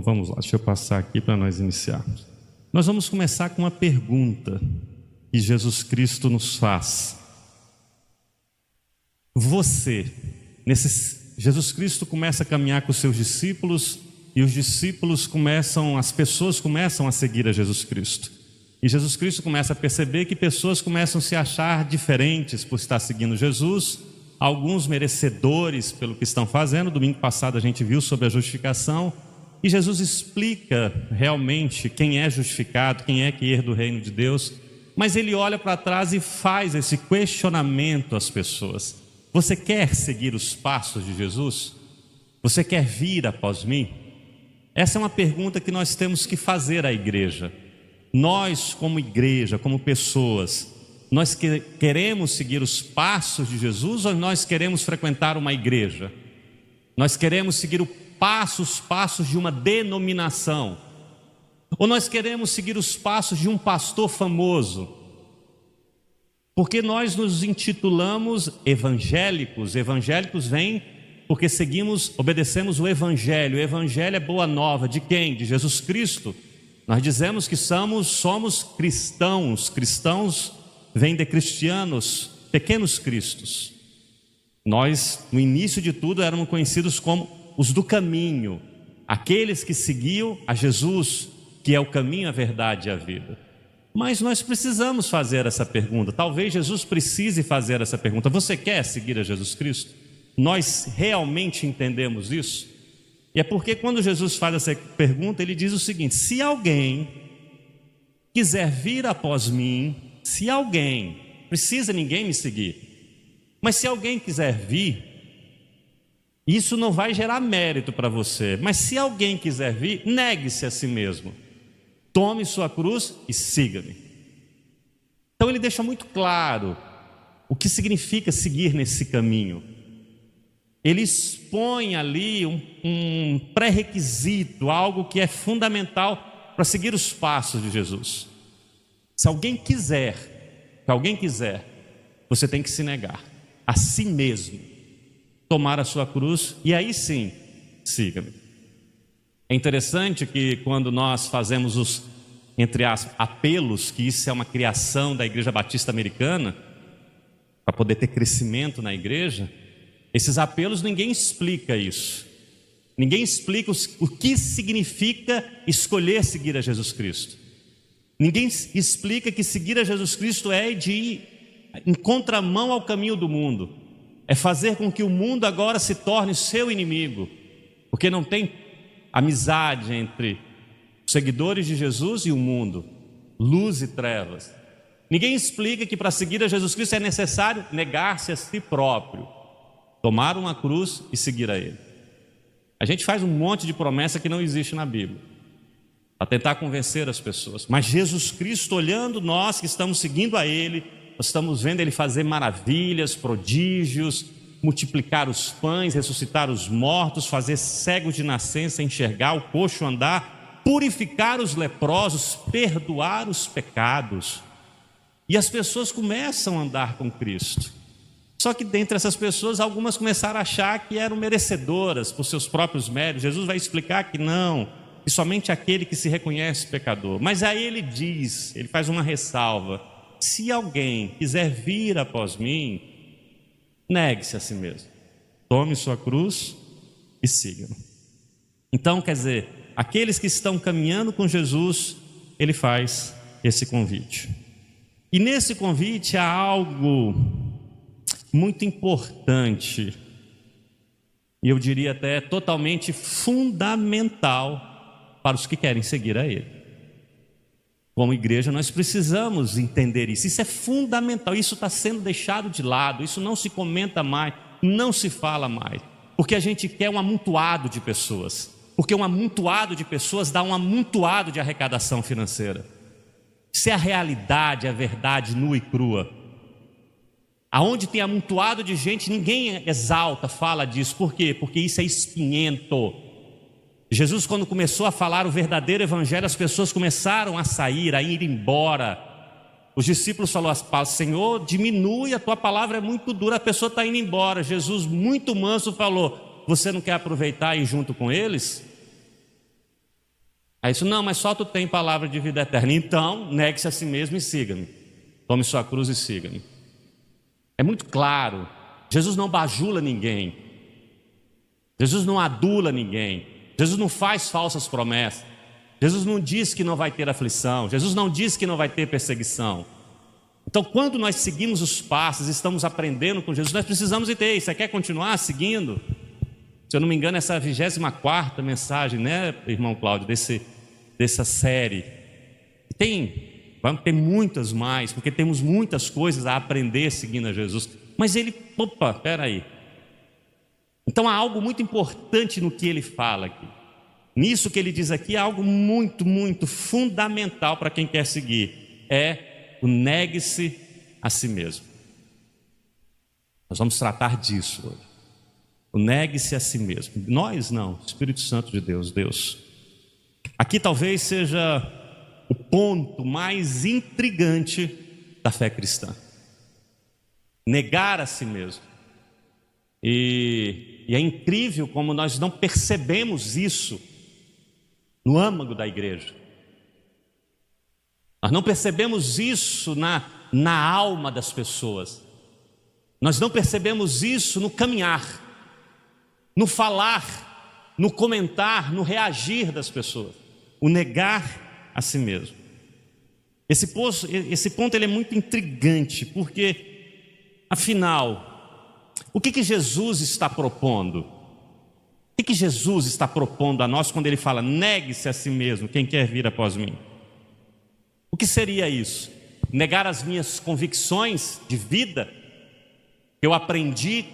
vamos lá, deixa eu passar aqui para nós iniciarmos. Nós vamos começar com uma pergunta que Jesus Cristo nos faz. Jesus Cristo começa a caminhar com os seus discípulos e os discípulos as pessoas começam a seguir a Jesus Cristo. E Jesus Cristo começa a perceber que pessoas começam a se achar diferentes por estar seguindo Jesus, alguns merecedores pelo que estão fazendo. Domingo passado a gente viu sobre a justificação, e Jesus explica realmente quem é justificado, quem é que herda o reino de Deus, mas ele olha para trás e faz esse questionamento às pessoas: você quer seguir os passos de Jesus? Você quer vir após mim? Essa é uma pergunta que nós temos que fazer à igreja. Nós, como igreja, como pessoas, nós queremos seguir os passos de Jesus ou nós queremos frequentar uma igreja? Nós queremos seguir os passos de uma denominação? Ou nós queremos seguir os passos de um pastor famoso? Porque nós nos intitulamos evangélicos. Evangélicos vem porque obedecemos o evangelho. O evangelho é boa nova de quem? De Jesus Cristo. Nós dizemos que somos cristãos. Cristãos vem de cristianos, pequenos cristos. Nós, no início de tudo, éramos conhecidos como os do caminho, aqueles que seguiam a Jesus, que é o caminho, a verdade e a vida. Mas nós precisamos fazer essa pergunta. Talvez Jesus precise fazer essa pergunta: você quer seguir a Jesus Cristo? Nós realmente entendemos isso? E é porque quando Jesus faz essa pergunta, ele diz o seguinte: se alguém quiser vir após mim, se alguém, precisa ninguém me seguir, mas se alguém quiser vir, isso não vai gerar mérito para você, mas se alguém quiser vir, negue-se a si mesmo, tome sua cruz e siga-me. Então ele deixa muito claro o que significa seguir nesse caminho. Ele expõe ali um pré-requisito, algo que é fundamental para seguir os passos de Jesus. Se alguém quiser, você tem que se negar a si mesmo, tomar a sua cruz e aí sim, siga-me. É interessante que quando nós fazemos os, entre aspas, apelos, que isso é uma criação da Igreja Batista Americana, para poder ter crescimento na igreja, esses apelos, ninguém explica isso. Ninguém explica o que significa escolher seguir a Jesus Cristo. Ninguém explica que seguir a Jesus Cristo é de ir em contramão ao caminho do mundo. É fazer com que o mundo agora se torne seu inimigo. Porque não tem amizade entre os seguidores de Jesus e o mundo. Luz e trevas. Ninguém explica que para seguir a Jesus Cristo é necessário negar-se a si próprio, tomar uma cruz e seguir a Ele. A gente faz um monte de promessa que não existe na Bíblia, para tentar convencer as pessoas. Mas Jesus Cristo, olhando nós que estamos seguindo a Ele, nós estamos vendo Ele fazer maravilhas, prodígios, multiplicar os pães, ressuscitar os mortos, fazer cegos de nascença enxergar, o coxo andar, purificar os leprosos, perdoar os pecados. E as pessoas começam a andar com Cristo. Só que dentre essas pessoas, algumas começaram a achar que eram merecedoras por seus próprios méritos. Jesus vai explicar que não, que somente aquele que se reconhece pecador. Mas aí ele faz uma ressalva: se alguém quiser vir após mim, negue-se a si mesmo, tome sua cruz e siga-me. Então, quer dizer, aqueles que estão caminhando com Jesus, ele faz esse convite. E nesse convite há algo muito importante, e eu diria até totalmente fundamental para os que querem seguir a Ele. Como igreja nós precisamos entender isso. Isso é fundamental, isso está sendo deixado de lado, isso não se comenta mais, não se fala mais, porque a gente quer um amontoado de pessoas, porque um amontoado de pessoas dá um amontoado de arrecadação financeira. Isso é a realidade, a verdade nua e crua. Aonde tem amontoado de gente, ninguém exalta, fala disso. Por quê? Porque isso é espinhento. Jesus, quando começou a falar o verdadeiro evangelho, as pessoas começaram a sair, a ir embora. Os discípulos falaram: Senhor, diminui, a tua palavra é muito dura, a pessoa está indo embora. Jesus, muito manso, falou: você não quer aproveitar e ir junto com eles? Aí isso, não, mas só tu tem palavra de vida eterna. Então, negue-se a si mesmo e siga-me. Tome sua cruz e siga-me. É muito claro. Jesus não bajula ninguém. Jesus não adula ninguém. Jesus não faz falsas promessas. Jesus não diz que não vai ter aflição. Jesus não diz que não vai ter perseguição. Então, quando nós seguimos os passos, estamos aprendendo com Jesus, nós precisamos ter. Você quer continuar seguindo? Se eu não me engano, essa é a 24ª mensagem, né, irmão Cláudio, dessa série. Vamos ter muitas mais, porque temos muitas coisas a aprender seguindo a Jesus. Mas peraí. Então há algo muito importante no que ele fala aqui. Nisso que ele diz aqui, há algo muito, muito fundamental para quem quer seguir. É o negue-se a si mesmo. Nós vamos tratar disso hoje. O negue-se a si mesmo. Nós não, Espírito Santo de Deus. Aqui talvez seja o ponto mais intrigante da fé cristã. Negar a si mesmo. E é incrível como nós não percebemos isso no âmago da igreja. Nós não percebemos isso na alma das pessoas. Nós não percebemos isso no caminhar, no falar, no comentar, no reagir das pessoas. O negar a si mesmo. Esse ponto ele é muito intrigante, porque, afinal, o que Jesus está propondo? O que Jesus está propondo a nós quando ele fala, negue-se a si mesmo, quem quer vir após mim? O que seria isso? Negar as minhas convicções de vida, que eu aprendi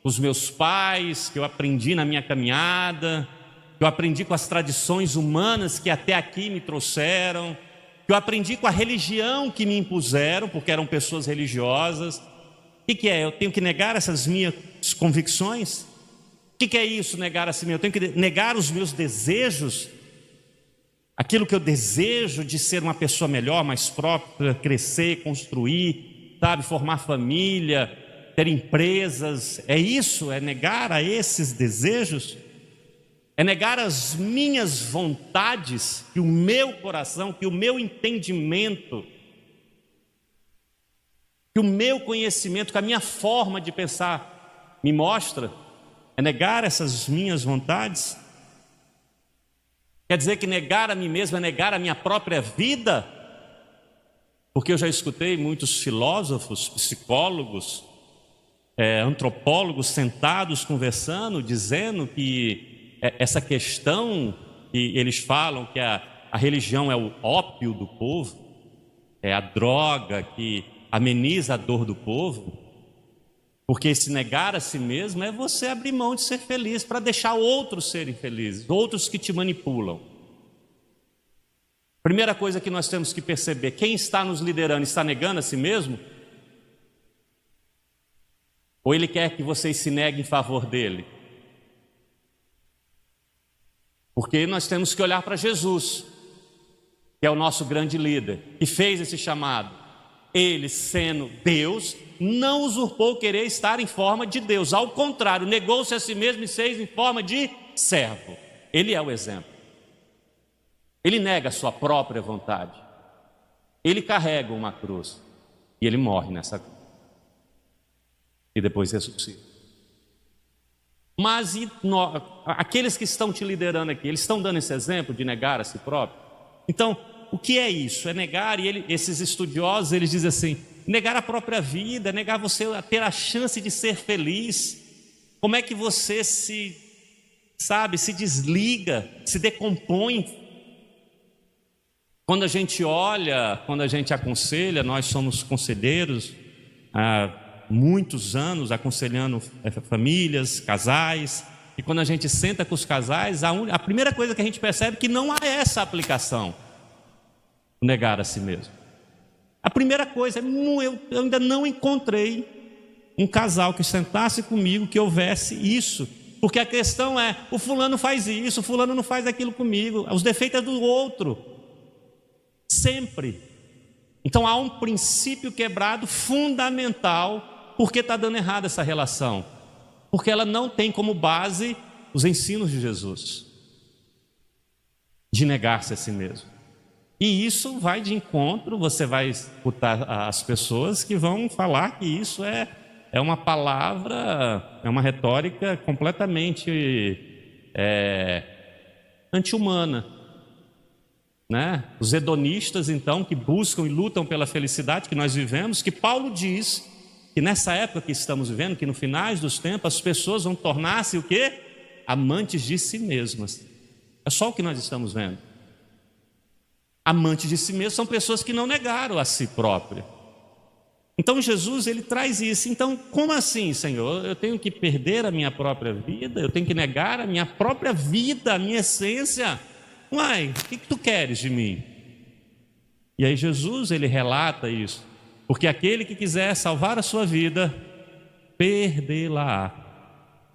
com os meus pais, que eu aprendi na minha caminhada, que eu aprendi com as tradições humanas que até aqui me trouxeram, que eu aprendi com a religião que me impuseram, porque eram pessoas religiosas. O que é? Eu tenho que negar essas minhas convicções? O que é isso, negar a si mesmo? Eu tenho que negar os meus desejos, aquilo que eu desejo de ser uma pessoa melhor, mais própria, crescer, construir, formar família, ter empresas. É isso? É negar a esses desejos? É negar as minhas vontades, que o meu coração, que o meu entendimento, que o meu conhecimento, que a minha forma de pensar me mostra? É negar essas minhas vontades? Quer dizer que negar a mim mesmo é negar a minha própria vida? Porque eu já escutei muitos filósofos, psicólogos, antropólogos sentados conversando, dizendo que essa questão que eles falam que a religião é o ópio do povo, é a droga que ameniza a dor do povo, porque se negar a si mesmo é você abrir mão de ser feliz para deixar outros serem felizes, outros que te manipulam. Primeira coisa que nós temos que perceber, quem está nos liderando está negando a si mesmo? Ou ele quer que vocês se neguem em favor dele? Porque nós temos que olhar para Jesus, que é o nosso grande líder, que fez esse chamado. Ele, sendo Deus, não usurpou querer estar em forma de Deus. Ao contrário, negou-se a si mesmo e se fez em forma de servo. Ele é o exemplo. Ele nega a sua própria vontade. Ele carrega uma cruz e ele morre nessa cruz. E depois ressuscita. Mas aqueles que estão te liderando aqui, eles estão dando esse exemplo de negar a si próprio? Então, o que é isso? É negar, e esses estudiosos, eles dizem assim, negar a própria vida, negar você a ter a chance de ser feliz. Como é que você se desliga, se decompõe? Quando a gente olha, quando a gente aconselha, nós somos conselheiros há muitos anos, aconselhando famílias, casais, e quando a gente senta com os casais, a primeira coisa que a gente percebe é que não há essa aplicação, negar a si mesmo. A primeira coisa, eu ainda não encontrei um casal que sentasse comigo, que houvesse isso, porque a questão é, o fulano faz isso, o fulano não faz aquilo comigo, os defeitos é do outro, sempre. Então há um princípio quebrado fundamental, porque está dando errado essa relação, porque ela não tem como base os ensinos de Jesus. de negar-se a si mesmo. E isso vai de encontro, você vai escutar as pessoas que vão falar que isso é uma palavra, é uma retórica completamente anti-humana, né? Os hedonistas, então, que buscam e lutam pela felicidade que nós vivemos, que Paulo diz que nessa época que estamos vivendo, que no finais dos tempos, as pessoas vão tornar-se o quê? Amantes de si mesmas. É só o que nós estamos vendo. Amantes de si mesmos são pessoas que não negaram a si própria. Então Jesus, ele traz isso. Então, como assim, Senhor? Eu tenho que perder a minha própria vida? Eu tenho que negar a minha própria vida, a minha essência? Uai, o que tu queres de mim? E aí Jesus, ele relata isso. Porque aquele que quiser salvar a sua vida, perdê-la.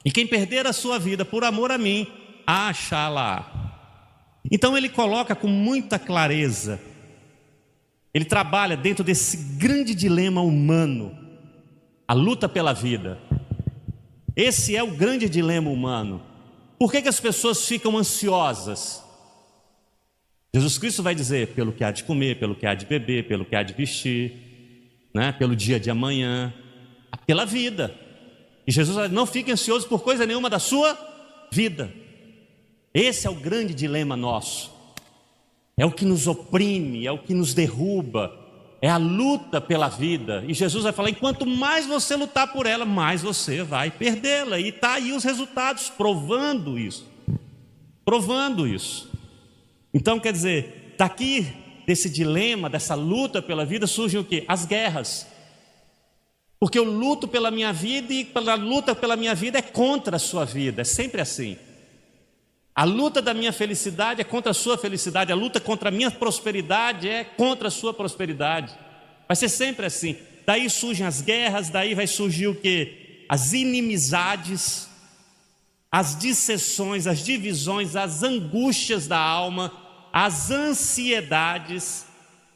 E quem perder a sua vida por amor a mim, achá-la. Então ele coloca com muita clareza, ele trabalha dentro desse grande dilema humano, a luta pela vida. Esse é o grande dilema humano. Por que as pessoas ficam ansiosas? Jesus Cristo vai dizer, pelo que há de comer, pelo que há de beber, pelo que há de vestir, né? Pelo dia de amanhã, pela vida. E Jesus vai dizer, não fique ansioso por coisa nenhuma da sua vida. Esse é o grande dilema nosso. É o que nos oprime, é o que nos derruba, é a luta pela vida. E Jesus vai falar, enquanto mais você lutar por ela, mais você vai perdê-la. E está aí os resultados, provando isso. Provando isso. Então, quer dizer, daqui desse dilema, dessa luta pela vida, surgem o quê? As guerras. Porque eu luto pela minha vida e a luta pela minha vida é contra a sua vida, é sempre assim. A luta da minha felicidade é contra a sua felicidade, a luta contra a minha prosperidade é contra a sua prosperidade. Vai ser sempre assim. Daí surgem as guerras, daí vai surgir o quê? As inimizades, as disseções, as divisões, as angústias da alma, as ansiedades,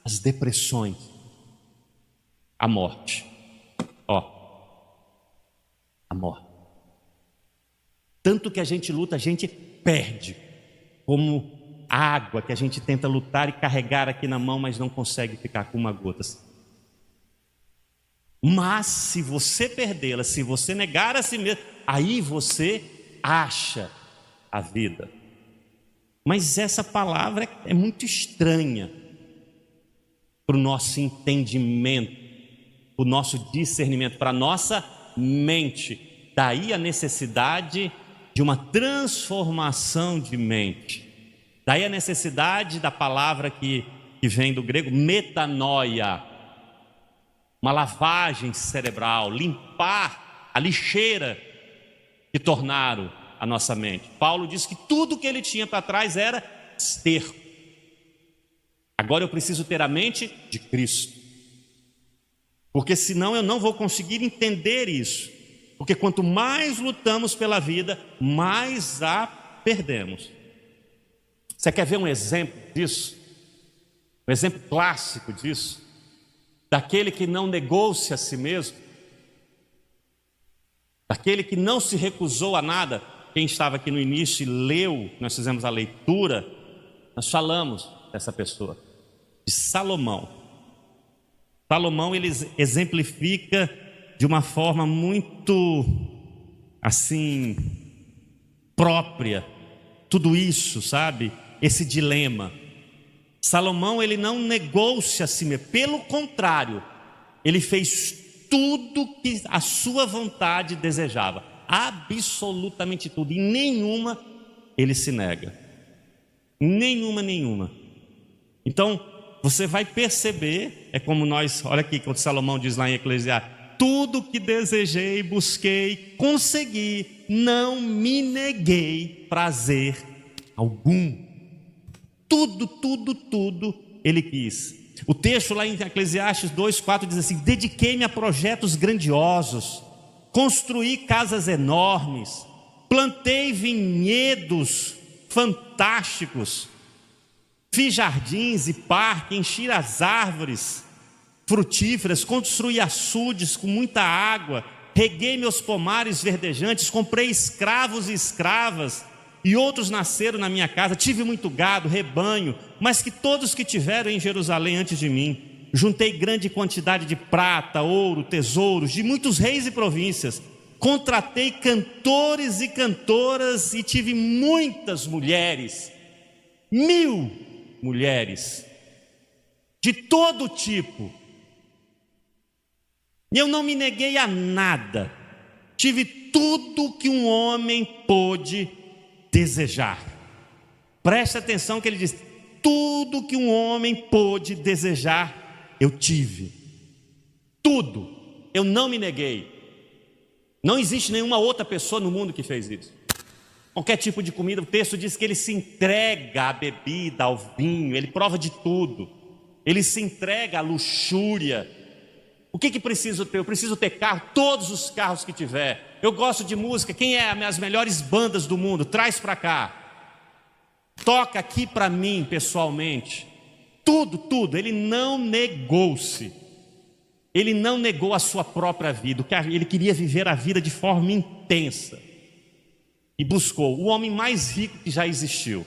as depressões, a morte. A morte. Tanto que a gente luta, a gente perde, como a água que a gente tenta lutar e carregar aqui na mão, mas não consegue ficar com uma gota. Mas se você perdê-la, se você negar a si mesmo, aí você acha a vida. Mas essa palavra é muito estranha para o nosso entendimento, para o nosso discernimento, para a nossa mente. Daí a necessidade de uma transformação de mente. Daí a necessidade da palavra que vem do grego, metanoia, uma lavagem cerebral, limpar a lixeira que tornaram a nossa mente. Paulo diz que tudo que ele tinha para trás era esterco. Agora eu preciso ter a mente de Cristo, porque senão eu não vou conseguir entender isso. Porque quanto mais lutamos pela vida, mais a perdemos. Você quer ver um exemplo disso? Um exemplo clássico disso? Daquele que não negou-se a si mesmo? Daquele que não se recusou a nada? Quem estava aqui no início e leu, nós fizemos a leitura, nós falamos dessa pessoa, de Salomão. Salomão, ele exemplifica de uma forma muito, assim, própria, tudo isso, sabe? Esse dilema. Salomão, ele não negou-se a si mesmo, pelo contrário, ele fez tudo que a sua vontade desejava, absolutamente tudo, e nenhuma ele se nega, nenhuma. Então, você vai perceber, é como nós, olha aqui, quando Salomão diz lá em Eclesiastes, tudo que desejei, busquei, consegui, não me neguei prazer algum. Tudo ele quis. O texto lá em Eclesiastes 2:4 diz assim: dediquei-me a projetos grandiosos, construí casas enormes, plantei vinhedos fantásticos, fiz jardins e parques, enchi as árvores frutíferas, construí açudes com muita água, reguei meus pomares verdejantes, comprei escravos e escravas, e outros nasceram na minha casa. Tive muito gado, rebanho, mas que todos que tiveram em Jerusalém antes de mim. Juntei grande quantidade de prata, ouro, tesouros, de muitos reis e províncias. Contratei cantores e cantoras e tive muitas mulheres, 1000 mulheres, de todo tipo. E eu não me neguei a nada. Tive tudo que um homem pôde desejar. Preste atenção que ele diz: tudo que um homem pôde desejar, eu tive. Tudo. Eu não me neguei. Não existe nenhuma outra pessoa no mundo que fez isso. Qualquer tipo de comida, o texto diz que ele se entrega à bebida, ao vinho, ele prova de tudo. Ele se entrega à luxúria. O que preciso ter? Eu preciso ter carro, todos os carros que tiver. Eu gosto de música, quem é as melhores bandas do mundo? Traz para cá. Toca aqui para mim pessoalmente. Tudo. Ele não negou-se. Ele não negou a sua própria vida. Ele queria viver a vida de forma intensa. E buscou o homem mais rico que já existiu.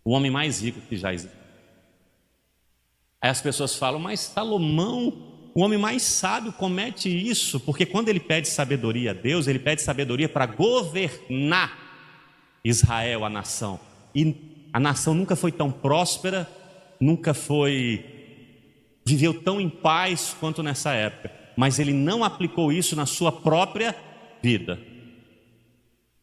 O homem mais rico que já existiu. Aí as pessoas falam: mas Salomão, o homem mais sábio, comete isso, porque quando ele pede sabedoria a Deus, ele pede sabedoria para governar Israel, a nação. E a nação nunca foi tão próspera, viveu tão em paz quanto nessa época. Mas ele não aplicou isso na sua própria vida.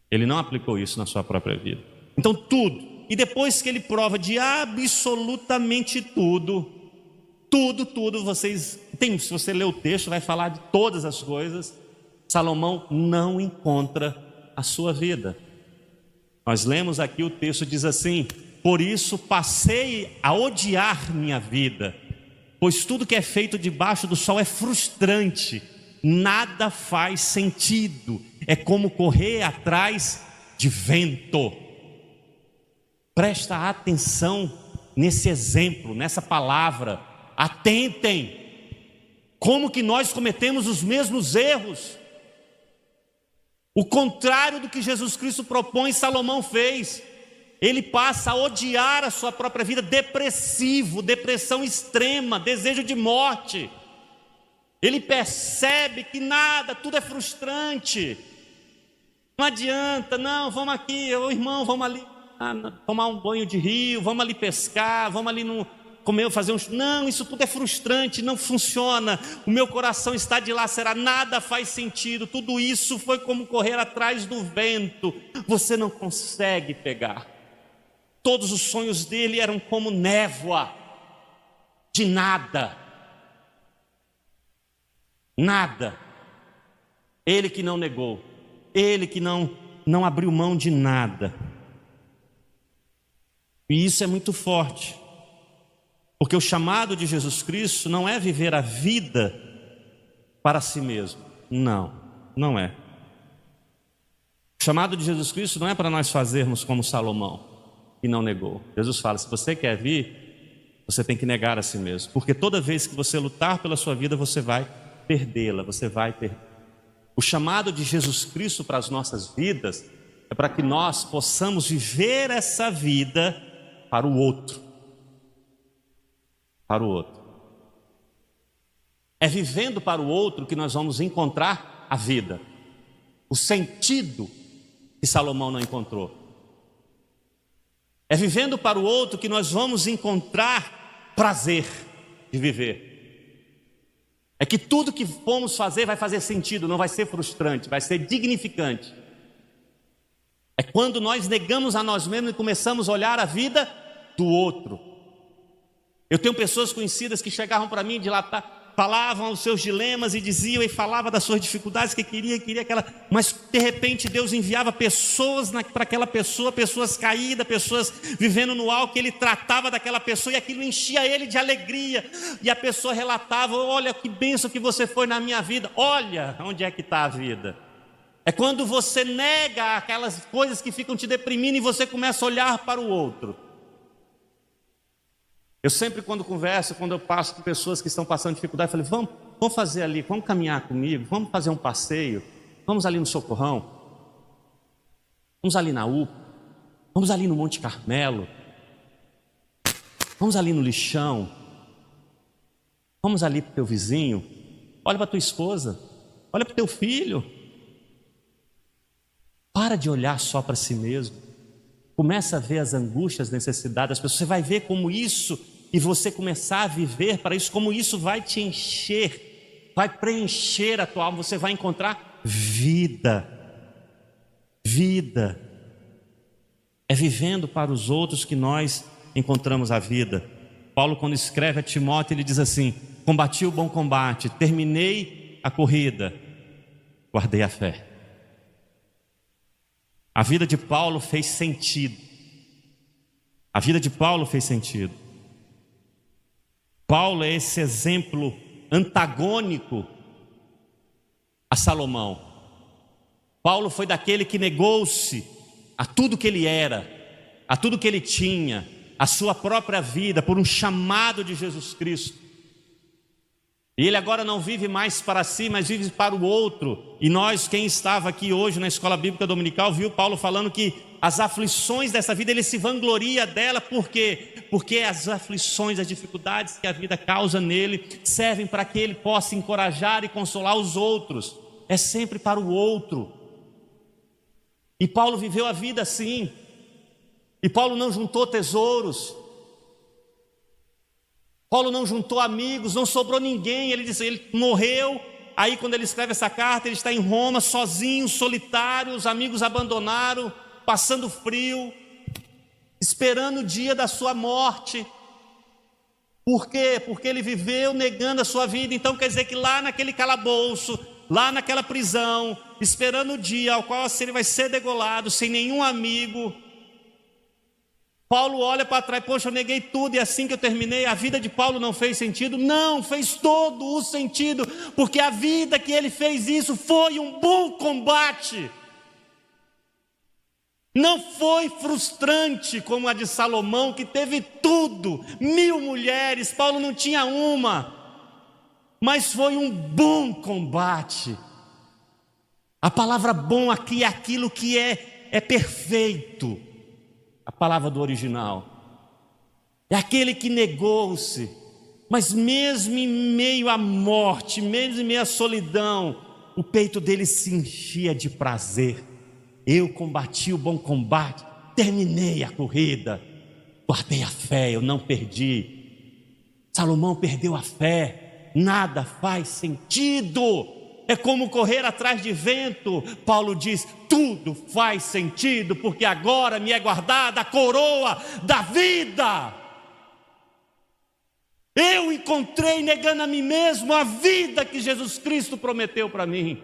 Ele não aplicou isso na sua própria vida. Então tudo. E depois que ele prova de absolutamente tudo, se você ler o texto, vai falar de todas as coisas. Salomão não encontra a sua vida. Nós lemos aqui, o texto diz assim: por isso passei a odiar minha vida, pois tudo que é feito debaixo do sol é frustrante, nada faz sentido, é como correr atrás de vento. Presta atenção nesse exemplo, nessa palavra. Atentem, como que nós cometemos os mesmos erros. O contrário do que Jesus Cristo propõe, Salomão fez. Ele passa a odiar a sua própria vida, depressivo, depressão extrema, desejo de morte. Ele percebe que nada, tudo é frustrante. Não adianta, não, vamos aqui, ô irmão, vamos ali tomar um banho de rio, vamos ali pescar, vamos ali comer, fazer um... Não, isso tudo é frustrante, não funciona. O meu coração está dilacerado, nada faz sentido. Tudo isso foi como correr atrás do vento. Você não consegue pegar. Todos os sonhos dele eram como névoa, de nada. Nada. Ele que não negou, ele que não abriu mão de nada. E isso é muito forte. Porque o chamado de Jesus Cristo não é viver a vida para si mesmo. Não é. O chamado de Jesus Cristo não é para nós fazermos como Salomão, que não negou. Jesus fala: se você quer vir, você tem que negar a si mesmo. Porque toda vez que você lutar pela sua vida, você vai perdê-la, você vai perder. O chamado de Jesus Cristo para as nossas vidas é para que nós possamos viver essa vida para o outro. Para o outro. É vivendo para o outro que nós vamos encontrar a vida, o sentido que Salomão não encontrou. É vivendo para o outro que nós vamos encontrar prazer de viver. É que tudo que formos fazer vai fazer sentido, não vai ser frustrante, vai ser dignificante. É quando nós negamos a nós mesmos e começamos a olhar a vida do outro. Eu tenho pessoas conhecidas que chegavam para mim, falavam os seus dilemas e diziam e falavam das suas dificuldades, que queria aquela, mas de repente Deus enviava pessoas para aquela pessoa, pessoas caídas, pessoas vivendo no álcool, ele tratava daquela pessoa e aquilo enchia ele de alegria, e a pessoa relatava: olha que bênção que você foi na minha vida. Olha onde é que está a vida. É quando você nega aquelas coisas que ficam te deprimindo e você começa a olhar para o outro. Eu sempre, quando eu passo com pessoas que estão passando dificuldade, eu falei: vamos fazer ali, vamos caminhar comigo, vamos fazer um passeio, vamos ali no Socorrão, vamos ali na UPA. Vamos ali no Monte Carmelo. Vamos ali no lixão. Vamos ali para o teu vizinho. Olha para a tua esposa. Olha para o teu filho. Para de olhar só para si mesmo. Começa a ver as angústias, as necessidades das pessoas. Você vai ver como isso, e você começar a viver para isso, como isso vai te encher, vai preencher a tua alma. Você vai encontrar vida. Vida. É vivendo para os outros que nós encontramos a vida. Paulo, quando escreve a Timóteo, ele diz assim: combati o bom combate, terminei a corrida, guardei a fé. A vida de Paulo fez sentido. A vida de Paulo fez sentido. Paulo é esse exemplo antagônico a Salomão. Paulo foi daquele que negou-se a tudo que ele era, a tudo que ele tinha, a sua própria vida, por um chamado de Jesus Cristo. E ele agora não vive mais para si, mas vive para o outro. E nós, quem estava aqui hoje na Escola Bíblica Dominical, viu Paulo falando que as aflições dessa vida, ele se vangloria dela. Por quê? Porque as aflições, as dificuldades que a vida causa nele, servem para que ele possa encorajar e consolar os outros. É sempre para o outro. E Paulo viveu a vida assim. E Paulo não juntou tesouros. Paulo não juntou amigos, não sobrou ninguém. Ele disse, ele morreu. Aí quando ele escreve essa carta, ele está em Roma, sozinho, solitário. Os amigos abandonaram, passando frio, esperando o dia da sua morte. Por quê? Porque ele viveu negando a sua vida. Então quer dizer que lá naquele calabouço, lá naquela prisão, esperando o dia ao qual ele vai ser degolado, sem nenhum amigo, Paulo olha para trás: poxa, eu neguei tudo e assim que eu terminei. A vida de Paulo não fez sentido? Não, fez todo o sentido, porque a vida que ele fez isso foi um bom combate. Não foi frustrante como a de Salomão, que teve tudo, 1000 mulheres, Paulo não tinha uma. Mas foi um bom combate. A palavra bom aqui é aquilo que é perfeito. A palavra do original é aquele que negou-se, mas mesmo em meio à morte, mesmo em meio à solidão, o peito dele se enchia de prazer. Eu combati o bom combate, terminei a corrida, guardei a fé, eu não perdi. Salomão perdeu a fé, nada faz sentido. É como correr atrás de vento. Paulo diz, tudo faz sentido, porque agora me é guardada a coroa da vida. Eu encontrei, negando a mim mesmo, a vida que Jesus Cristo prometeu para mim.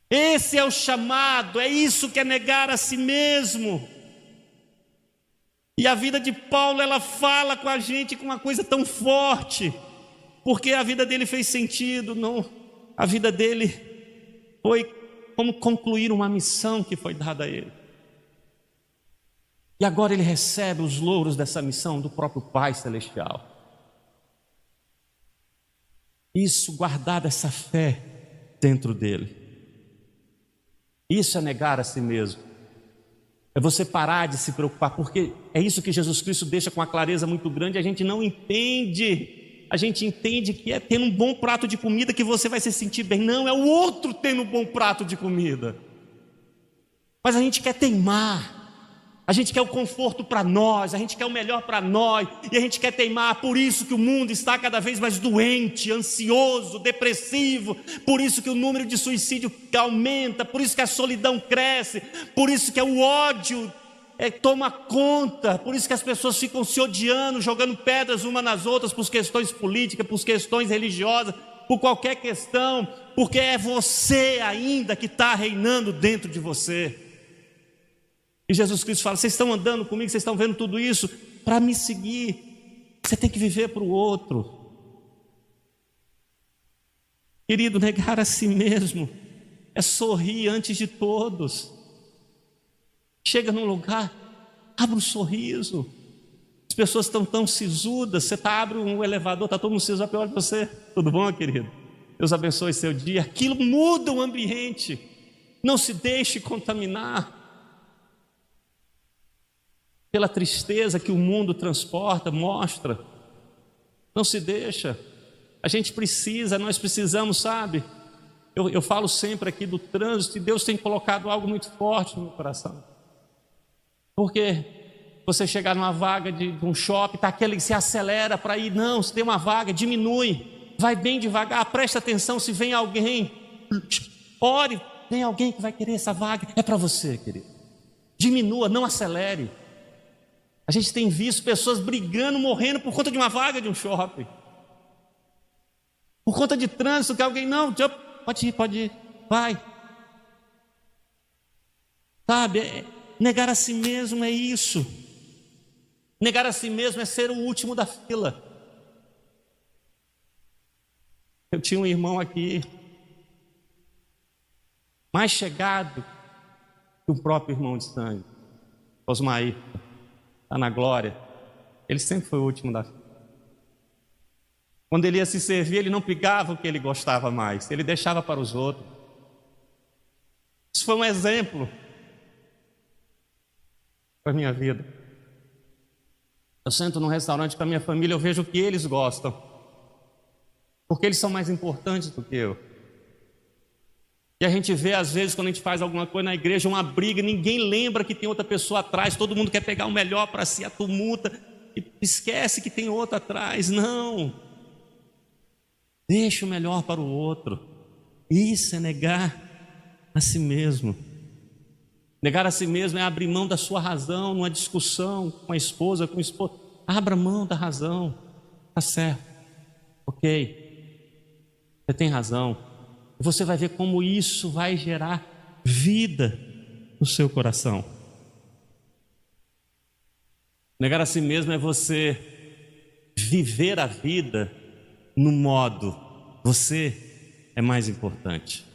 Esse é o chamado, é isso que é negar a si mesmo. E a vida de Paulo, ela fala com a gente com uma coisa tão forte, porque a vida dele fez sentido. Não, a vida dele foi como concluir uma missão que foi dada a ele. E agora ele recebe os louros dessa missão do próprio Pai Celestial. Isso, guardada essa fé dentro dele. Isso é negar a si mesmo. É você parar de se preocupar, porque é isso que Jesus Cristo deixa com uma clareza muito grande. A gente não entende. A gente entende que é tendo um bom prato de comida que você vai se sentir bem. Não, é o outro tendo um bom prato de comida. Mas a gente quer teimar. A gente quer o conforto para nós, a gente quer o melhor para nós, e a gente quer teimar. Por isso que o mundo está cada vez mais doente, ansioso, depressivo. Por isso que o número de suicídio aumenta, por isso que a solidão cresce, por isso que o ódio toma conta, por isso que as pessoas ficam se odiando, jogando pedras umas nas outras, por questões políticas, por questões religiosas, por qualquer questão, porque é você ainda que está reinando dentro de você. E Jesus Cristo fala, vocês estão andando comigo, vocês estão vendo tudo isso, para me seguir, você tem que viver para o outro. Querido, negar a si mesmo é sorrir antes de todos. Chega num lugar, abre um sorriso. As pessoas estão tão sisudas, você abre um elevador, está todo mundo sisudo, olha para você, tudo bom, querido? Deus abençoe seu dia. Aquilo muda o ambiente. Não se deixe contaminar. pela tristeza que o mundo transporta, mostra. Não se deixa. A gente precisa, nós precisamos, sabe? Eu falo sempre aqui do trânsito, e Deus tem colocado algo muito forte no meu coração. Porque você chegar numa vaga de um shopping, está aquele que se acelera para ir, não, se tem uma vaga, diminui, vai bem devagar, presta atenção se vem alguém, ore, tem alguém que vai querer essa vaga, é para você, querido. Diminua, não acelere. A gente tem visto pessoas brigando, morrendo por conta de uma vaga de um shopping, por conta de trânsito, que alguém, não, pode ir, vai. Sabe, negar a si mesmo é isso. Negar a si mesmo é ser o último da fila. Eu tinha um irmão aqui, mais chegado que o próprio irmão de sangue, Osmair, está na glória. Ele sempre foi o último da fila. Quando ele ia se servir, ele não pegava o que ele gostava mais, ele deixava para os outros. Isso foi um exemplo para a minha vida. Eu sento num restaurante com a minha família, eu vejo o que eles gostam, porque eles são mais importantes do que eu. E a gente vê, às vezes, quando a gente faz alguma coisa na igreja, uma briga, ninguém lembra que tem outra pessoa atrás, todo mundo quer pegar o melhor para si, a tumulta, e esquece que tem outro atrás. Não, deixa o melhor para o outro. Isso é negar a si mesmo. Negar a si mesmo é abrir mão da sua razão numa discussão com a esposa, com o esposo. Abra mão da razão. Está certo, ok, você tem razão. Você vai ver como isso vai gerar vida no seu coração. Negar a si mesmo é você viver a vida no modo, você é mais importante.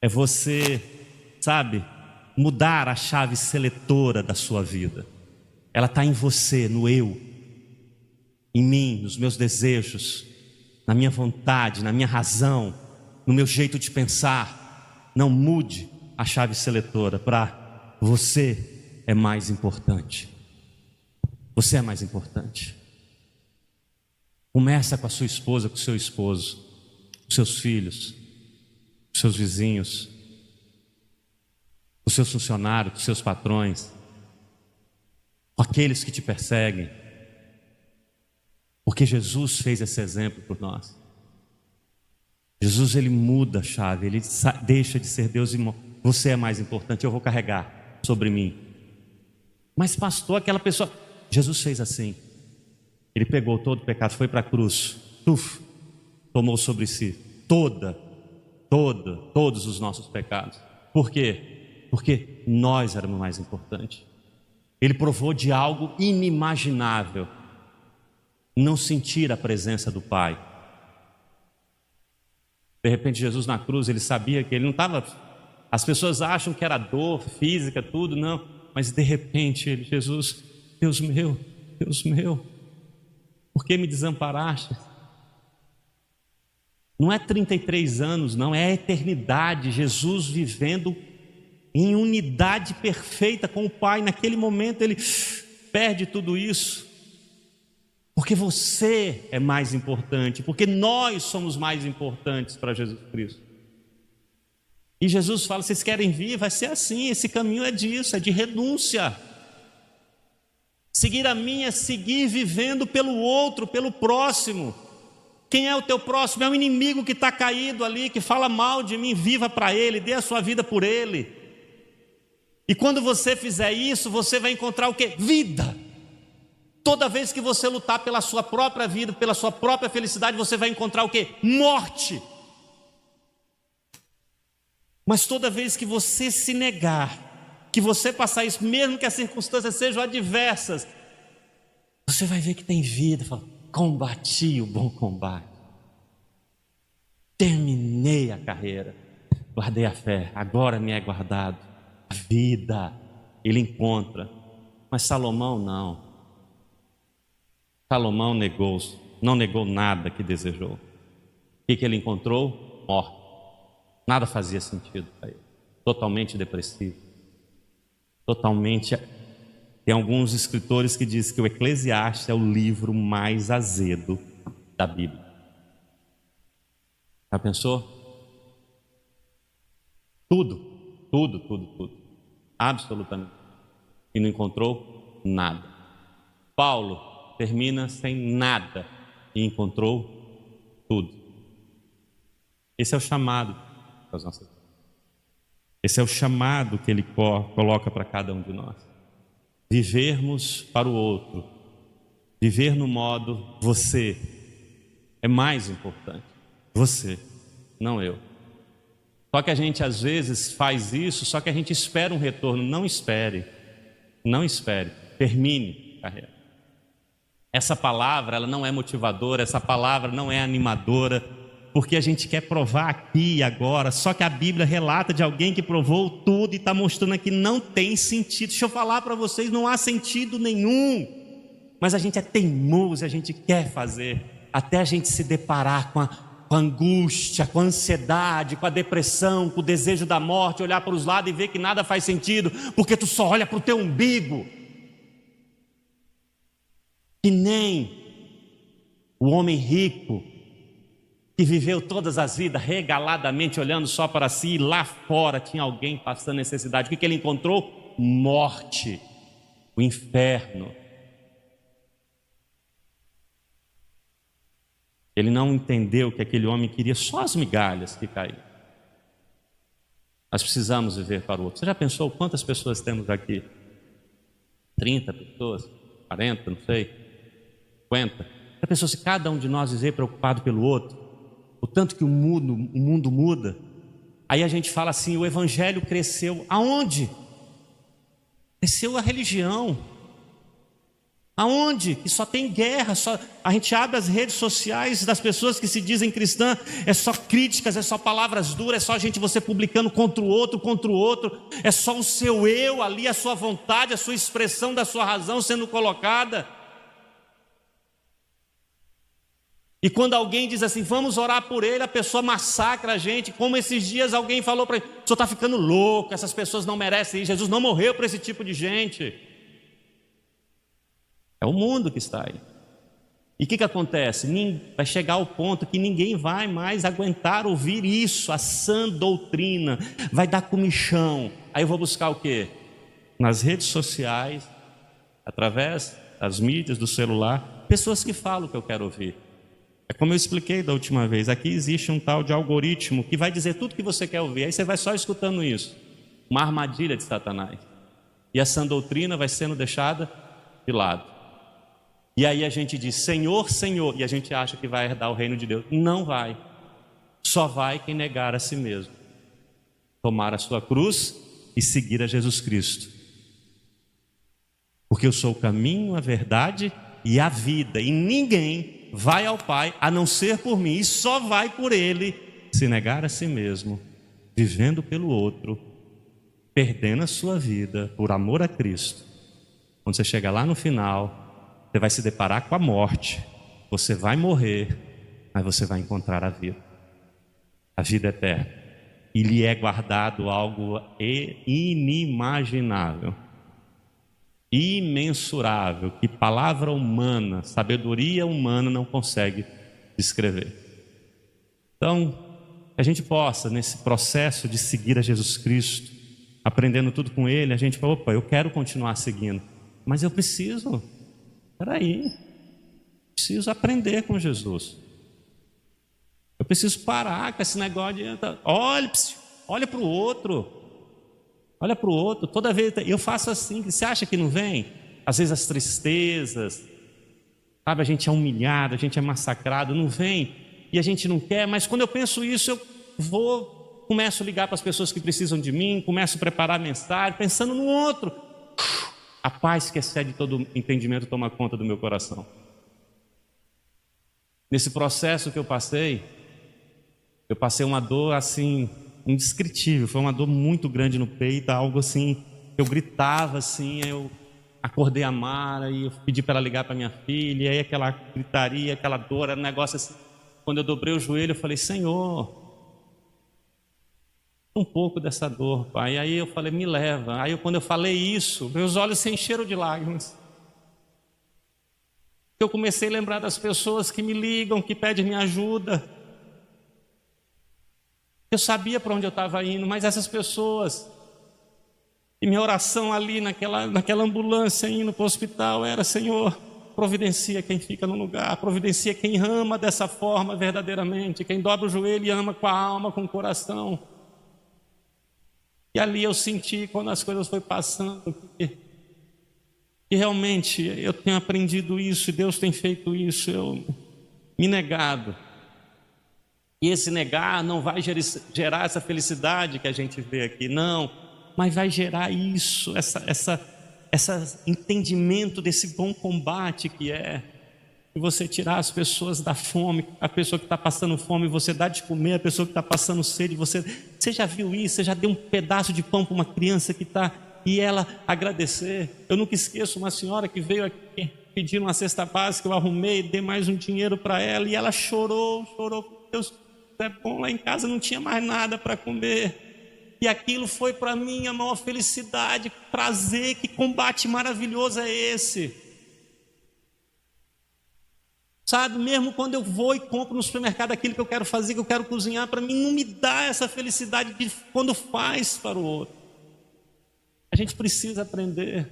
É você, sabe, mudar a chave seletora da sua vida. Ela está em você, no eu, em mim, nos meus desejos, na minha vontade, na minha razão, no meu jeito de pensar. Não mude a chave seletora para você é mais importante. Você é mais importante. Começa com a sua esposa, com o seu esposo, com seus filhos, com seus vizinhos, com seus funcionários, com seus patrões, com aqueles que te perseguem, porque Jesus fez esse exemplo por nós. Jesus, ele muda a chave, ele deixa de ser Deus e você é mais importante, eu vou carregar sobre mim. Mas pastor, aquela pessoa, Jesus fez assim, ele pegou todo o pecado, foi para a cruz, tomou sobre si todos os nossos pecados. Por quê? Porque nós éramos mais importantes. Ele provou de algo inimaginável, não sentir a presença do Pai. De repente Jesus na cruz, ele sabia que ele não estava, as pessoas acham que era dor física, tudo, não, mas de repente ele, Jesus, Deus meu, por que me desamparaste? Não é 33 anos, não, é a eternidade, Jesus vivendo em unidade perfeita com o Pai. Naquele momento ele perde tudo isso, porque você é mais importante, porque nós somos mais importantes para Jesus Cristo. E Jesus fala, vocês querem vir? Vai ser assim, esse caminho é disso, é de renúncia. Seguir a mim é seguir vivendo pelo outro, pelo próximo. Quem é o teu próximo? É o inimigo que está caído ali, que fala mal de mim. Viva para ele, dê a sua vida por ele. E quando você fizer isso, você vai encontrar o quê? Vida. Toda vez que você lutar pela sua própria vida, pela sua própria felicidade, você vai encontrar o quê? Morte. Mas toda vez que você se negar, que você passar isso, mesmo que as circunstâncias sejam adversas, você vai ver que tem vida. Fala, combati o bom combate, terminei a carreira, guardei a fé, agora me é guardado a vida. Ele encontra. Mas Salomão não. Salomão não negou nada que desejou. O que ele encontrou? Morte. Nada fazia sentido para ele. Totalmente depressivo. Totalmente Tem alguns escritores que dizem que o Eclesiastes é o livro mais azedo da Bíblia. Já pensou? Tudo. Absolutamente. E não encontrou nada. Paulo termina sem nada e encontrou tudo. Esse é o chamado das nossas vidas. Esse é o chamado que ele coloca para cada um de nós. Vivermos para o outro. Viver no modo você é mais importante. Você, não eu. Só que a gente às vezes faz isso, só que a gente espera um retorno. Não espere. Termine a carreira. Essa palavra, ela não é motivadora, essa palavra não é animadora, porque a gente quer provar aqui e agora. Só que a Bíblia relata de alguém que provou tudo e está mostrando aqui não tem sentido. Deixa eu falar para vocês, não há sentido nenhum. Mas a gente é teimoso, a gente quer fazer, até a gente se deparar com a angústia, com a ansiedade, com a depressão, com o desejo da morte, olhar para os lados e ver que nada faz sentido, porque tu só olha para o teu umbigo. Que nem o homem rico, que viveu todas as vidas regaladamente olhando só para si, e lá fora tinha alguém passando necessidade. O que ele encontrou? Morte, o inferno. Ele não entendeu que aquele homem queria só as migalhas que caíam. Nós precisamos viver para o outro. Você já pensou quantas pessoas temos aqui? 30 pessoas? 40, não sei. 50? Já pensou se cada um de nós viver preocupado pelo outro? O tanto que o mundo muda. Aí a gente fala assim, o evangelho cresceu. Aonde? Cresceu a religião. Aonde? Que só tem guerra, a gente abre as redes sociais das pessoas que se dizem cristãs, é só críticas, é só palavras duras, é só você publicando contra o outro, é só o seu eu ali, a sua vontade, a sua expressão da sua razão sendo colocada. E quando alguém diz assim, vamos orar por ele, a pessoa massacra a gente, como esses dias alguém falou para ele, o senhor está ficando louco, essas pessoas não merecem ir, Jesus não morreu para esse tipo de gente. É o mundo que está aí. E o que acontece? Vai chegar ao ponto que ninguém vai mais aguentar ouvir isso, a sã doutrina, vai dar comichão. Aí eu vou buscar o quê? Nas redes sociais, através das mídias, do celular, pessoas que falam o que eu quero ouvir. É como eu expliquei da última vez, aqui existe um tal de algoritmo que vai dizer tudo que você quer ouvir, aí você vai só escutando isso. Uma armadilha de Satanás. E a sã doutrina vai sendo deixada de lado. E aí a gente diz, Senhor, Senhor, e a gente acha que vai herdar o reino de Deus. Não vai. Só vai quem negar a si mesmo. Tomar a sua cruz e seguir a Jesus Cristo. Porque eu sou o caminho, a verdade e a vida. E ninguém vai ao Pai a não ser por mim. E só vai por Ele se negar a si mesmo, vivendo pelo outro, perdendo a sua vida por amor a Cristo. Quando você chega lá no final, você vai se deparar com a morte, você vai morrer, mas você vai encontrar a vida eterna. E lhe é guardado algo inimaginável, imensurável, que palavra humana, sabedoria humana não consegue descrever. Então, que a gente possa, nesse processo de seguir a Jesus Cristo, aprendendo tudo com Ele, a gente fala, opa, eu quero continuar seguindo, mas eu preciso aprender com Jesus. Eu preciso parar com esse negócio de olha para o outro. Toda vez eu faço assim. Você acha que não vem? Às vezes as tristezas, sabe? A gente é humilhado, a gente é massacrado, não vem e a gente não quer. Mas quando eu penso isso, eu começo a ligar para as pessoas que precisam de mim, começo a preparar a mensagem, pensando no outro. A paz que excede todo entendimento toma conta do meu coração. Nesse processo que eu passei uma dor assim, indescritível. Foi uma dor muito grande no peito, algo assim, eu gritava assim, eu acordei a Mara e eu pedi para ela ligar para minha filha, e aí aquela gritaria, aquela dor, era um negócio assim. Quando eu dobrei o joelho, eu falei, Senhor, um pouco dessa dor, Pai. E aí eu falei, me leva. Aí quando eu falei isso, meus olhos se encheram de lágrimas. Eu comecei a lembrar das pessoas que me ligam, que pedem minha ajuda. Eu sabia para onde eu estava indo, mas essas pessoas... E minha oração ali naquela ambulância indo para o hospital era: Senhor, providencia quem fica no lugar, providencia quem ama dessa forma verdadeiramente, quem dobra o joelho e ama com a alma, com o coração. E ali eu senti, quando as coisas foram passando, que realmente eu tenho aprendido isso, e Deus tem feito isso, eu me negado. E esse negar não vai gerar essa felicidade que a gente vê aqui, não, mas vai gerar isso, esse entendimento desse bom combate que é você tirar as pessoas da fome, a pessoa que está passando fome, você dá de comer, a pessoa que está passando sede, você já viu isso? Você já deu um pedaço de pão para uma criança que está, e ela agradecer? Eu nunca esqueço uma senhora que veio aqui pedir uma cesta básica, eu arrumei, dei mais um dinheiro para ela, e ela chorou, Deus, é bom, lá em casa não tinha mais nada para comer. E aquilo foi para mim a maior felicidade, prazer, que combate maravilhoso é esse? Sabe, mesmo quando eu vou e compro no supermercado aquilo que eu quero fazer, que eu quero cozinhar, para mim não me dá essa felicidade de quando faz para o outro. A gente precisa aprender.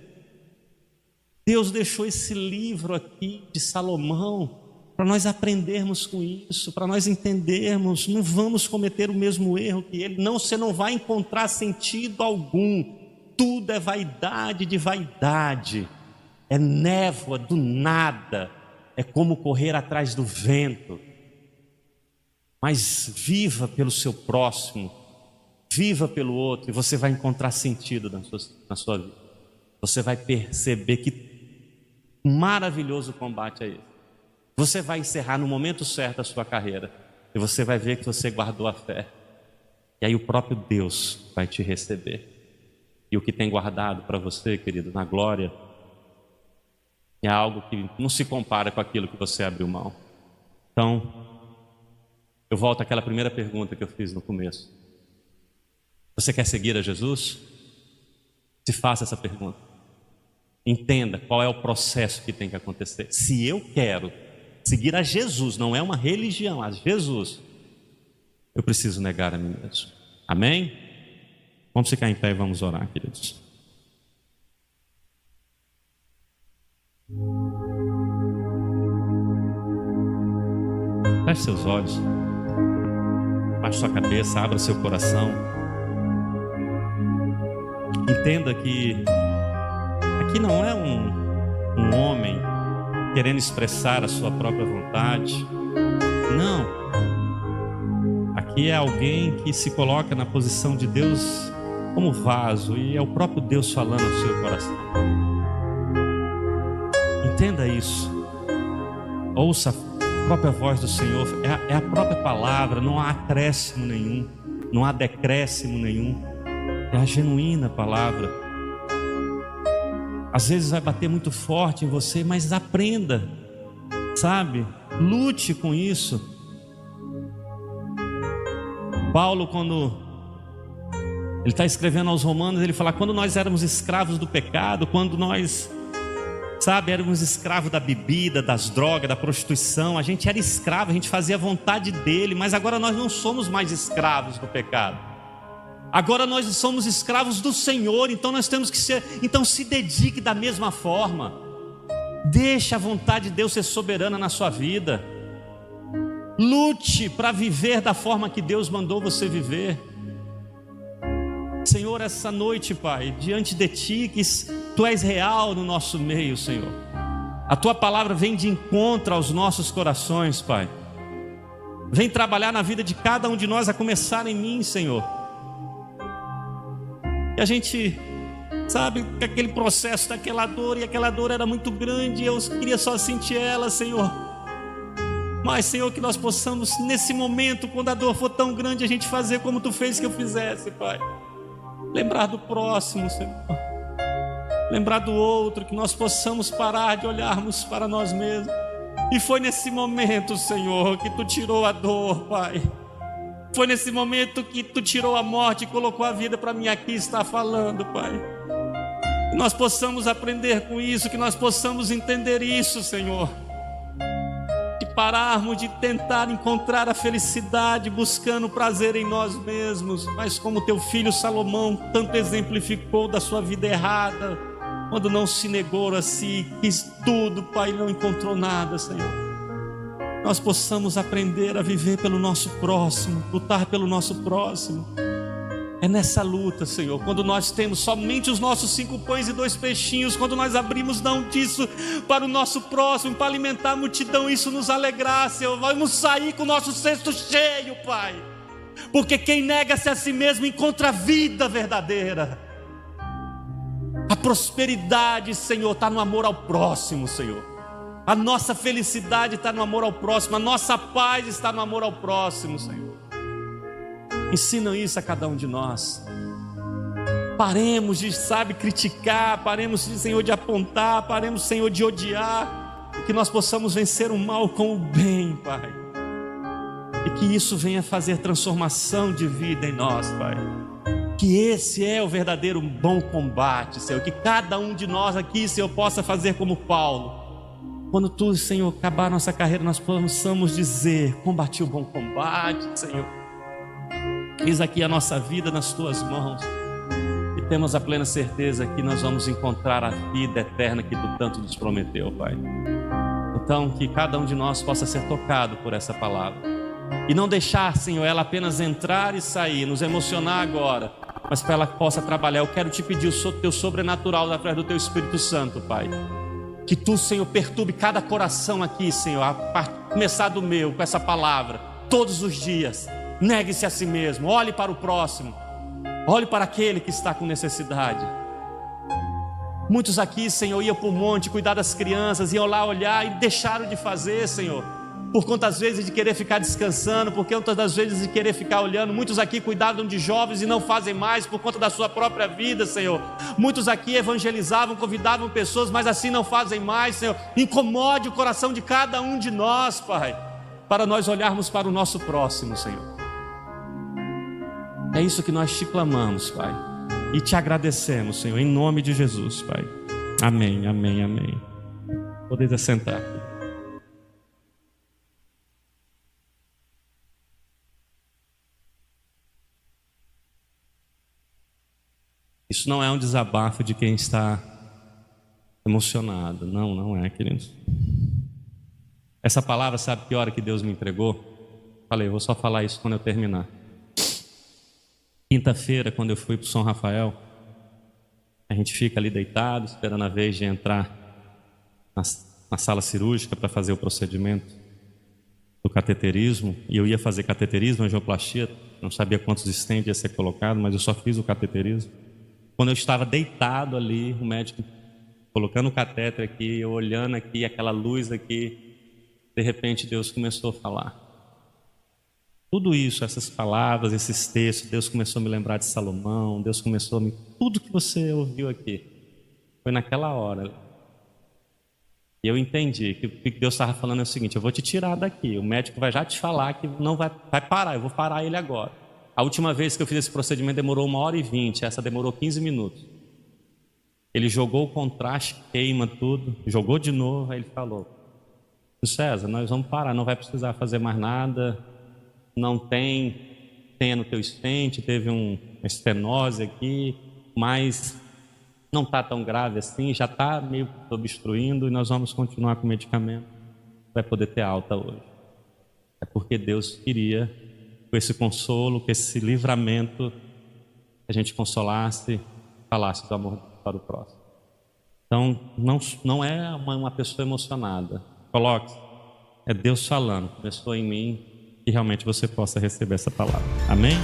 Deus deixou esse livro aqui de Salomão para nós aprendermos com isso, para nós entendermos, não vamos cometer o mesmo erro que ele. Não, você não vai encontrar sentido algum. Tudo é vaidade de vaidade, é névoa do nada, é como correr atrás do vento. Mas viva pelo seu próximo, viva pelo outro, e você vai encontrar sentido na sua vida. Você vai perceber que maravilhoso combate é esse. Você vai encerrar no momento certo a sua carreira, e você vai ver que você guardou a fé, e aí o próprio Deus vai te receber. E o que tem guardado para você, querido, na glória, é algo que não se compara com aquilo que você abriu mão. Então, eu volto àquela primeira pergunta que eu fiz no começo. Você quer seguir a Jesus? Se faça essa pergunta. Entenda qual é o processo que tem que acontecer. Se eu quero seguir a Jesus, não é uma religião, a Jesus, eu preciso negar a mim mesmo. Amém? Vamos ficar em pé e vamos orar, queridos. Feche seus olhos, baixe sua cabeça, abra seu coração. Entenda que aqui não é um homem querendo expressar a sua própria vontade. Não. Aqui é alguém que se coloca na posição de Deus como vaso, e é o próprio Deus falando ao seu coração. Entenda isso. Ouça a própria voz do Senhor. É a própria palavra. Não há acréscimo nenhum, não há decréscimo nenhum. É a genuína palavra. Às vezes vai bater muito forte em você, mas aprenda, sabe? Lute com isso. Paulo, quando ele está escrevendo aos Romanos, ele fala: quando nós éramos escravos do pecado, quando nós, sabe, éramos escravos da bebida, das drogas, da prostituição, a gente era escravo, a gente fazia a vontade dele, mas agora nós não somos mais escravos do pecado. Agora nós somos escravos do Senhor, então nós temos que ser. Então se dedique da mesma forma. Deixe a vontade de Deus ser soberana na sua vida. Lute para viver da forma que Deus mandou você viver. Senhor, essa noite, Pai, diante de Ti, que Tu és real no nosso meio, Senhor. A Tua palavra vem de encontro aos nossos corações, Pai. Vem trabalhar na vida de cada um de nós, a começar em mim, Senhor. E a gente sabe que aquele processo daquela dor, e aquela dor era muito grande, eu queria só sentir ela, Senhor. Mas, Senhor, que nós possamos nesse momento, quando a dor for tão grande, a gente fazer como Tu fez que eu fizesse, Pai. Lembrar do próximo, Senhor. Lembrar do outro, que nós possamos parar de olharmos para nós mesmos. E foi nesse momento, Senhor, que Tu tirou a dor, Pai. Foi nesse momento que tu tirou a morte e colocou a vida para mim aqui estar falando, Pai. Que nós possamos aprender com isso, que nós possamos entender isso, Senhor. De pararmos de tentar encontrar a felicidade buscando prazer em nós mesmos, mas como teu filho Salomão tanto exemplificou da sua vida errada, quando não se negou a si, quis tudo, Pai, não encontrou nada, Senhor. Nós possamos aprender a viver pelo nosso próximo, lutar pelo nosso próximo. É nessa luta, Senhor, quando nós temos somente os nossos 5 pães e 2 peixinhos, quando nós abrimos mão disso para o nosso próximo, para alimentar a multidão, isso nos alegrar, Senhor. Vamos sair com o nosso cesto cheio, Pai, porque quem nega-se a si mesmo encontra a vida verdadeira. A prosperidade, Senhor, está no amor ao próximo, Senhor. A nossa felicidade está no amor ao próximo, a nossa paz está no amor ao próximo, Senhor. Ensina isso a cada um de nós. Paremos de, criticar, paremos, Senhor, de apontar, paremos, Senhor, de odiar, que nós possamos vencer o mal com o bem, Pai. E que isso venha fazer transformação de vida em nós, Pai. Que esse é o verdadeiro bom combate, Senhor. Que cada um de nós aqui, Senhor, possa fazer como Paulo. Quando tu, Senhor, acabar nossa carreira, nós possamos dizer: combati o bom combate, Senhor. Eis aqui a nossa vida nas tuas mãos. E temos a plena certeza que nós vamos encontrar a vida eterna que tu tanto nos prometeu, Pai. Então, que cada um de nós possa ser tocado por essa palavra. E não deixar, Senhor, ela apenas entrar e sair, nos emocionar agora, mas para ela possa trabalhar. Eu quero te pedir o teu sobrenatural através do teu Espírito Santo, Pai. Que tu, Senhor, perturbe cada coração aqui, Senhor, a começar do meu, com essa palavra, todos os dias. Negue-se a si mesmo, olhe para o próximo, olhe para aquele que está com necessidade. Muitos aqui, Senhor, iam para o monte cuidar das crianças, iam lá olhar e deixaram de fazer, Senhor, por conta às vezes de querer ficar descansando, por conta das vezes de querer ficar olhando. Muitos aqui cuidaram de jovens e não fazem mais por conta da sua própria vida, Senhor. Muitos aqui evangelizavam, convidavam pessoas, mas assim não fazem mais, Senhor. Incomode o coração de cada um de nós, Pai, para nós olharmos para o nosso próximo, Senhor. É isso que nós te clamamos, Pai, e te agradecemos, Senhor, em nome de Jesus, Pai. Amém, amém, amém. Podeis assentar. Isso não é um desabafo de quem está emocionado. Não, não é, queridos. Essa palavra, sabe que hora que Deus me entregou? Falei, eu vou só falar isso quando eu terminar. Quinta-feira, quando eu fui para o São Rafael, a gente fica ali deitado, esperando a vez de entrar na sala cirúrgica para fazer o procedimento do cateterismo. E eu ia fazer cateterismo, angioplastia, não sabia quantos stents ia ser colocado, mas eu só fiz o cateterismo. Quando eu estava deitado ali, o médico colocando o catéter aqui, eu olhando aqui, aquela luz aqui, de repente Deus começou a falar. Tudo isso, essas palavras, esses textos, Deus começou a me lembrar de Salomão, Deus começou a me... Tudo que você ouviu aqui, foi naquela hora. E eu entendi que o que Deus estava falando é o seguinte: eu vou te tirar daqui, o médico vai já te falar que não vai parar, eu vou parar ele agora. A última vez que eu fiz esse procedimento demorou 1h20, essa demorou 15 minutos. Ele jogou o contraste, queima tudo, jogou de novo, aí ele falou: César, nós vamos parar, não vai precisar fazer mais nada, não tem no teu stent, teve uma estenose aqui, mas não está tão grave assim, já está meio obstruindo e nós vamos continuar com o medicamento, vai poder ter alta hoje. É porque Deus queria, com esse consolo, com esse livramento, que a gente consolasse, falasse do amor para o próximo. Então, não é uma pessoa emocionada. Coloque, é Deus falando, começou em mim, e realmente você possa receber essa palavra. Amém?